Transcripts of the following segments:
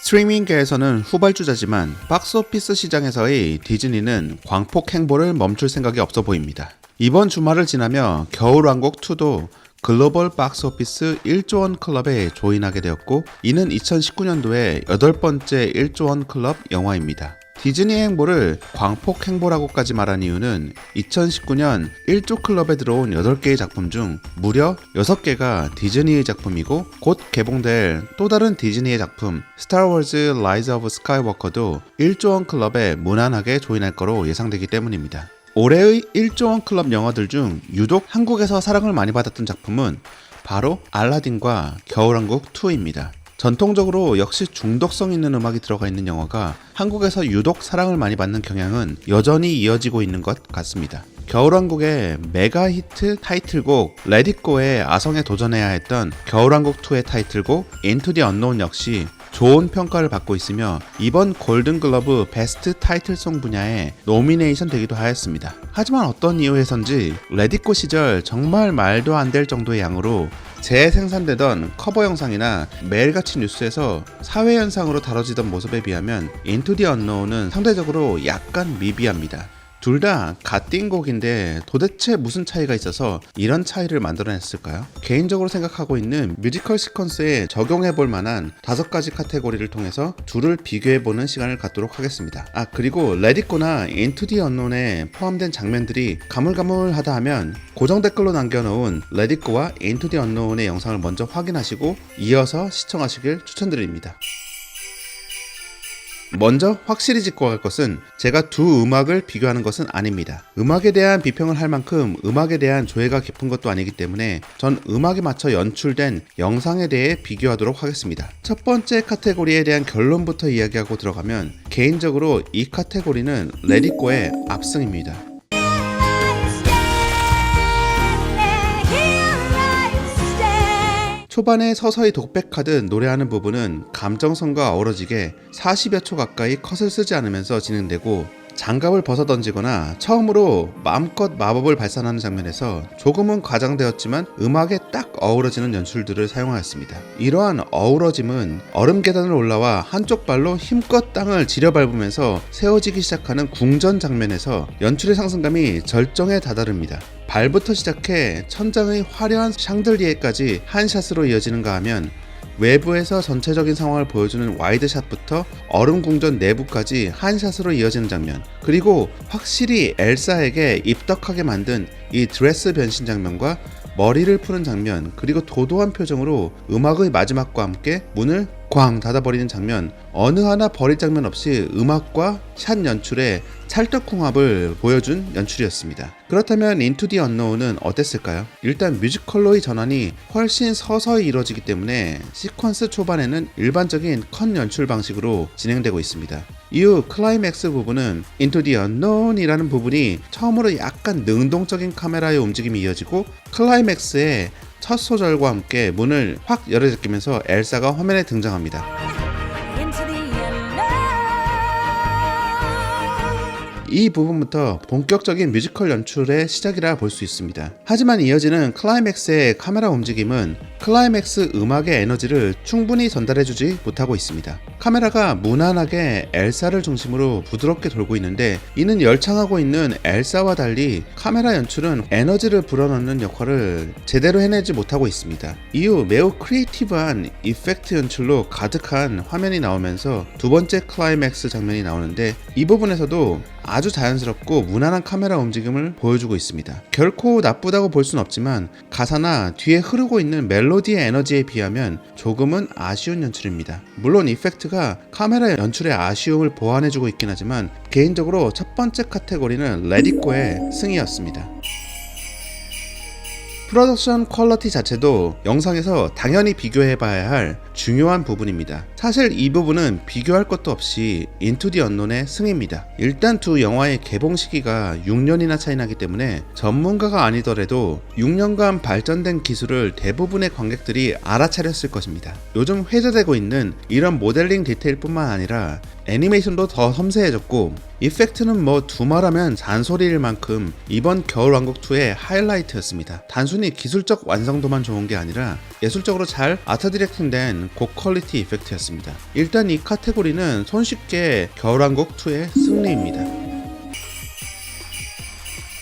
스트리밍계에서는 후발주자지만 박스오피스 시장에서의 디즈니는 광폭 행보를 멈출 생각이 없어 보입니다. 이번 주말을 지나며 겨울왕국2도 글로벌 박스오피스 1조 원 클럽에 조인하게 되었고, 이는 2019년도에 8번째 1조 원 클럽 영화입니다. 디즈니의 행보를 광폭 행보라고까지 말한 이유는 2019년 1조 클럽에 들어온 8개의 작품 중 무려 6개가 디즈니의 작품이고, 곧 개봉될 또 다른 디즈니의 작품 스타워즈 라이즈 오브 스카이워커도 1조 원 클럽에 무난하게 조인할 거로 예상되기 때문입니다. 올해의 1조 원 클럽 영화들 중 유독 한국에서 사랑을 많이 받았던 작품은 바로 알라딘과 겨울왕국 2입니다. 전통적으로 역시 중독성 있는 음악이 들어가 있는 영화가 한국에서 유독 사랑을 많이 받는 경향은 여전히 이어지고 있는 것 같습니다. 겨울왕국의 메가 히트 타이틀곡 Let It Go에 아성에 도전해야 했던 겨울왕국2의 타이틀곡 Into the Unknown 역시 좋은 평가를 받고 있으며 이번 골든글러브 베스트 타이틀송 분야에 노미네이션 되기도 하였습니다. 하지만 어떤 이유에선지 Let It Go 시절 정말 말도 안 될 정도의 양으로 재생산되던 커버 영상이나 매일같이 뉴스에서 사회현상으로 다뤄지던 모습에 비하면 Into the Unknown은 상대적으로 약간 미비합니다. 둘 다 갓띵 곡인데 도대체 무슨 차이가 있어서 이런 차이를 만들어냈을까요? 개인적으로 생각하고 있는 뮤지컬 시퀀스에 적용해볼 만한 5가지 카테고리를 통해서 둘을 비교해보는 시간을 갖도록 하겠습니다. 그리고 Let It Go나 Into the Unknown에 포함된 장면들이 가물가물하다 하면 고정 댓글로 남겨놓은 Let It Go와 Into the Unknown의 영상을 먼저 확인하시고 이어서 시청하시길 추천드립니다. 먼저 확실히 짚고 갈 것은 제가 두 음악을 비교하는 것은 아닙니다. 음악에 대한 비평을 할 만큼 음악에 대한 조예가 깊은 것도 아니기 때문에 전 음악에 맞춰 연출된 영상에 대해 비교하도록 하겠습니다. 첫 번째 카테고리에 대한 결론부터 이야기하고 들어가면 개인적으로 이 카테고리는 Let It Go의 압승입니다. 초반에 서서히 독백하듯 노래하는 부분은 감정선과 어우러지게 40여 초 가까이 컷을 쓰지 않으면서 진행되고, 장갑을 벗어던지거나 처음으로 마음껏 마법을 발산하는 장면에서 조금은 과장되었지만 음악에 딱 어우러지는 연출들을 사용하였습니다. 이러한 어우러짐은 얼음 계단을 올라와 한쪽 발로 힘껏 땅을 지려밟으면서 세워지기 시작하는 궁전 장면에서 연출의 상승감이 절정에 다다릅니다. 발부터 시작해 천장의 화려한 샹들리에까지 한 샷으로 이어지는가 하면 외부에서 전체적인 상황을 보여주는 와이드샷부터 얼음 궁전 내부까지 한 샷으로 이어지는 장면, 그리고 확실히 엘사에게 입덕하게 만든 이 드레스 변신 장면과 머리를 푸는 장면, 그리고 도도한 표정으로 음악의 마지막과 함께 문을 꽝 닫아버리는 장면, 어느 하나 버릴 장면 없이 음악과 샷 연출의 찰떡궁합을 보여준 연출이었습니다. 그렇다면 Into the Unknown은 어땠을까요? 일단 뮤지컬로의 전환이 훨씬 서서히 이루어지기 때문에 시퀀스 초반에는 일반적인 컷 연출 방식으로 진행되고 있습니다. 이후 클라이맥스 부분은 Into the Unknown이라는 부분이 처음으로 약간 능동적인 카메라의 움직임이 이어지고, 클라이맥스의 첫 소절과 함께 문을 확 열어제끼면서 엘사가 화면에 등장합니다. 이 부분부터 본격적인 뮤지컬 연출의 시작이라 볼 수 있습니다. 하지만 이어지는 클라이맥스의 카메라 움직임은 클라이맥스 음악의 에너지를 충분히 전달해주지 못하고 있습니다. 카메라가 무난하게 엘사를 중심으로 부드럽게 돌고 있는데, 이는 열창하고 있는 엘사와 달리 카메라 연출은 에너지를 불어넣는 역할을 제대로 해내지 못하고 있습니다. 이후 매우 크리에이티브한 이펙트 연출로 가득한 화면이 나오면서 두 번째 클라이맥스 장면이 나오는데, 이 부분에서도 아주 자연스럽고 무난한 카메라 움직임을 보여주고 있습니다. 결코 나쁘다고 볼 순 없지만 가사나 뒤에 흐르고 있는 멜로디의 에너지에 비하면 조금은 아쉬운 연출입니다. 물론 이펙트가 카메라 연출의 아쉬움을 보완해주고 있긴 하지만 개인적으로 첫 번째 카테고리는 Let It Go의 승이었습니다. 프로덕션 퀄리티 자체도 영상에서 당연히 비교해봐야 할 중요한 부분입니다. 사실 이 부분은 비교할 것도 없이 Into the Unknown의 승입니다. 일단 두 영화의 개봉 시기가 6년이나 차이 나기 때문에 전문가가 아니더라도 6년간 발전된 기술을 대부분의 관객들이 알아차렸을 것입니다. 요즘 회자되고 있는 이런 모델링 디테일뿐만 아니라 애니메이션도 더 섬세해졌고, 이펙트는 뭐 두말하면 잔소리일 만큼 이번 겨울왕국2의 하이라이트였습니다. 단순히 기술적 완성도만 좋은 게 아니라 예술적으로 잘 아트 디렉팅된 고퀄리티 이펙트였습니다. 일단 이 카테고리는 손쉽게 겨울왕국2의 승리입니다.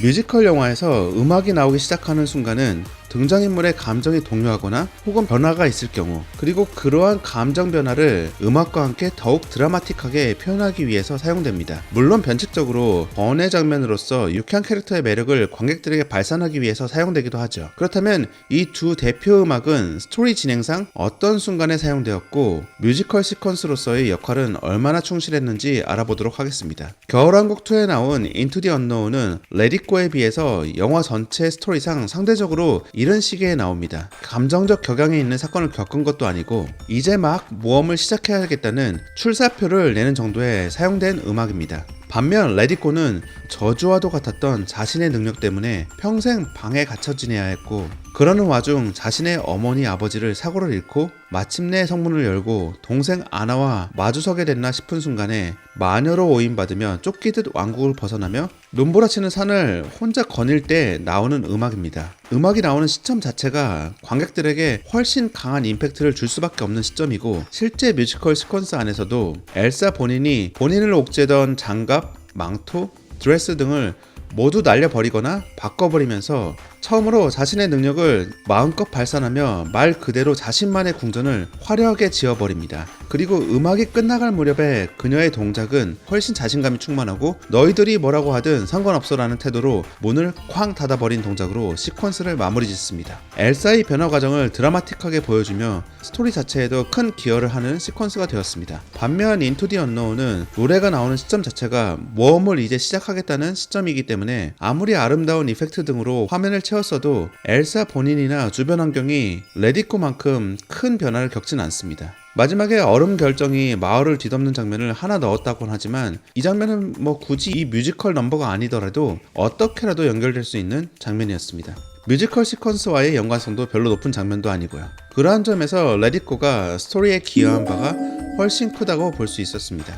뮤지컬 영화에서 음악이 나오기 시작하는 순간은 등장인물의 감정이 동요하거나 혹은 변화가 있을 경우, 그리고 그러한 감정 변화를 음악과 함께 더욱 드라마틱하게 표현하기 위해서 사용됩니다. 물론 변칙적으로 번외 장면으로서 유쾌한 캐릭터의 매력을 관객들에게 발산하기 위해서 사용되기도 하죠. 그렇다면 이 두 대표 음악은 스토리 진행상 어떤 순간에 사용되었고 뮤지컬 시퀀스로서의 역할은 얼마나 충실했는지 알아보도록 하겠습니다. 겨울왕국2에 나온 인투 디 언노운은 레디고에 비해서 영화 전체 스토리상 상대적으로 이런 시기에 나옵니다. 감정적 격양에 있는 사건을 겪은 것도 아니고 이제 막 모험을 시작해야겠다는 출사표를 내는 정도에 사용된 음악입니다. 반면 레디고는 저주와도 같았던 자신의 능력 때문에 평생 방에 갇혀 지내야 했고, 그러는 와중 자신의 어머니 아버지를 사고를 잃고 마침내 성문을 열고 동생 아나와 마주서게 됐나 싶은 순간에 마녀로 오인받으며 쫓기듯 왕국을 벗어나며 눈보라치는 산을 혼자 거닐 때 나오는 음악입니다. 음악이 나오는 시점 자체가 관객들에게 훨씬 강한 임팩트를 줄 수밖에 없는 시점이고, 실제 뮤지컬 시퀀스 안에서도 엘사 본인이 본인을 옥죄던 장갑, 망토, 드레스 등을 모두 날려버리거나 바꿔버리면서 처음으로 자신의 능력을 마음껏 발산하며 말 그대로 자신만의 궁전을 화려하게 지어버립니다. 그리고 음악이 끝나갈 무렵에 그녀의 동작은 훨씬 자신감이 충만하고 너희들이 뭐라고 하든 상관없어 라는 태도로 문을 쾅 닫아버린 동작으로 시퀀스를 마무리 짓습니다. 엘사의 변화 과정을 드라마틱하게 보여주며 스토리 자체에도 큰 기여를 하는 시퀀스가 되었습니다. 반면 인투 디 언노운은 노래가 나오는 시점 자체가 모험을 이제 시작하겠다는 시점이기 때문에 아무리 아름다운 이펙트 등으로 화면을 채웠어도 엘사 본인이나 주변 환경이 레디코만큼 큰 변화를 겪진 않습니다. 마지막에 얼음 결정이 마을을 뒤덮는 장면을 하나 넣었다곤 하지만 이 장면은 뭐 굳이 이 뮤지컬 넘버가 아니더라도 어떻게라도 연결될 수 있는 장면이었습니다. 뮤지컬 시퀀스와의 연관성도 별로 높은 장면도 아니고요. 그러한 점에서 레디코가 스토리에 기여한 바가 훨씬 크다고 볼 수 있었습니다.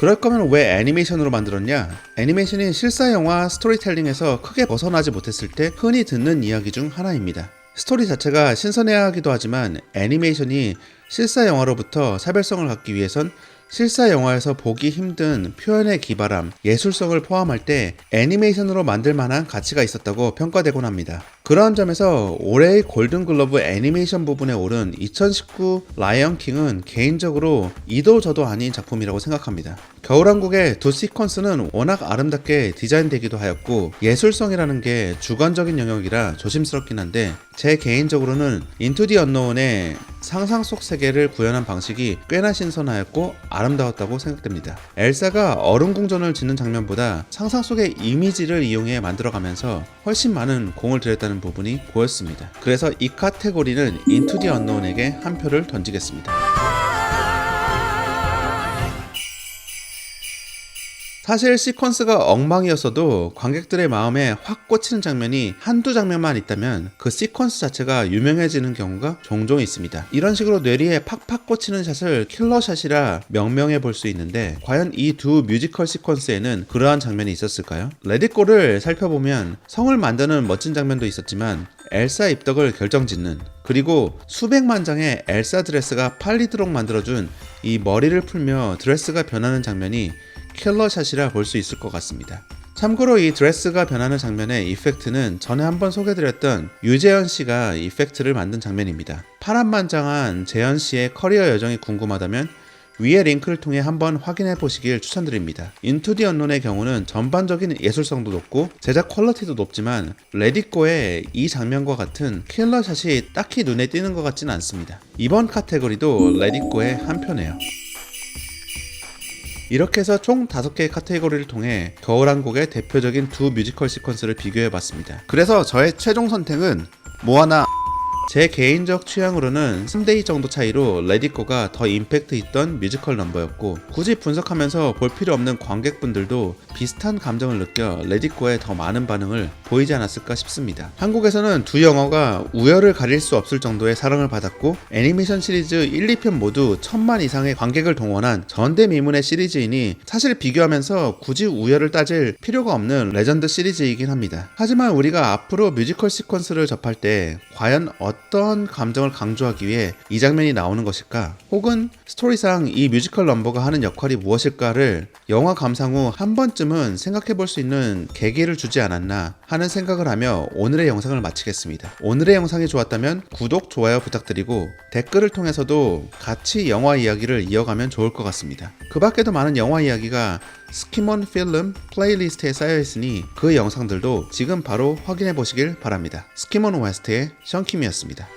그럴 거면 왜 애니메이션으로 만들었냐? 애니메이션이 실사 영화 스토리텔링에서 크게 벗어나지 못했을 때 흔히 듣는 이야기 중 하나입니다. 스토리 자체가 신선해야 하기도 하지만 애니메이션이 실사 영화로부터 사별성을 갖기 위해선 실사 영화에서 보기 힘든 표현의 기발함, 예술성을 포함할 때 애니메이션으로 만들 만한 가치가 있었다고 평가되곤 합니다. 그러한 점에서 올해의 골든글러브 애니메이션 부분에 오른 2019 라이언킹은 개인적으로 이도 저도 아닌 작품이라고 생각합니다. 겨울왕국의 두 시퀀스는 워낙 아름답게 디자인되기도 하였고 예술성이라는 게 주관적인 영역이라 조심스럽긴 한데 제 개인적으로는 인투 디 언노운의 상상 속 세계를 구현한 방식이 꽤나 신선하였고 아름다웠다고 생각됩니다. 엘사가 얼음 궁전을 짓는 장면보다 상상 속의 이미지를 이용해 만들어가면서 훨씬 많은 공을 들였다는 부분이 보였습니다. 그래서 이 카테고리는 인투 디 언노운에게 한 표를 던지겠습니다. 사실 시퀀스가 엉망이었어도 관객들의 마음에 확 꽂히는 장면이 한두 장면만 있다면 그 시퀀스 자체가 유명해지는 경우가 종종 있습니다. 이런 식으로 뇌리에 팍팍 꽂히는 샷을 킬러샷이라 명명해 볼 수 있는데 과연 이 두 뮤지컬 시퀀스에는 그러한 장면이 있었을까요? 레디꼬를 살펴보면 성을 만드는 멋진 장면도 있었지만 엘사 입덕을 결정짓는, 그리고 수백만 장의 엘사 드레스가 팔리도록 만들어준 이 머리를 풀며 드레스가 변하는 장면이 킬러샷이라 볼 수 있을 것 같습니다. 참고로 이 드레스가 변하는 장면의 이펙트는 전에 한번 소개드렸던 유재현 씨가 이펙트를 만든 장면입니다. 파란만장한 재현 씨의 커리어 여정이 궁금하다면 위의 링크를 통해 한번 확인해 보시길 추천드립니다. 인투 디 언논의 경우는 전반적인 예술성도 높고 제작 퀄리티도 높지만 레디꼬의 이 장면과 같은 킬러샷이 딱히 눈에 띄는 것 같지는 않습니다. 이번 카테고리도 레디꼬의 한 표네요. 이렇게 해서 총 5개의 카테고리를 통해 겨울왕국의 대표적인 두 뮤지컬 시퀀스를 비교해봤습니다. 그래서 저의 최종 선택은 모아나 제 개인적 취향으로는 3대2 정도 차이로 레디꼬가 더 임팩트 있던 뮤지컬 넘버였고, 굳이 분석하면서 볼 필요 없는 관객분들도 비슷한 감정을 느껴 레디꼬에 더 많은 반응을 보이지 않았을까 싶습니다. 한국에서는 두 영화가 우열을 가릴 수 없을 정도의 사랑을 받았고, 애니메이션 시리즈 1, 2편 모두 1000만 이상의 관객을 동원한 전대미문의 시리즈이니 사실 비교하면서 굳이 우열을 따질 필요가 없는 레전드 시리즈이긴 합니다. 하지만 우리가 앞으로 뮤지컬 시퀀스를 접할 때 과연 어떤 감정을 강조하기 위해 이 장면이 나오는 것일까? 혹은 스토리상 이 뮤지컬 넘버가 하는 역할이 무엇일까를 영화 감상 후 한 번쯤은 생각해 볼 수 있는 계기를 주지 않았나 하는 생각을 하며 오늘의 영상을 마치겠습니다. 오늘의 영상이 좋았다면 구독, 좋아요 부탁드리고 댓글을 통해서도 같이 영화 이야기를 이어가면 좋을 것 같습니다. 그 밖에도 많은 영화 이야기가 스키몬 필름 플레이리스트에 쌓여있으니 그 영상들도 지금 바로 확인해 보시길 바랍니다. 스키몬 웨스트의 션킴이었습니다.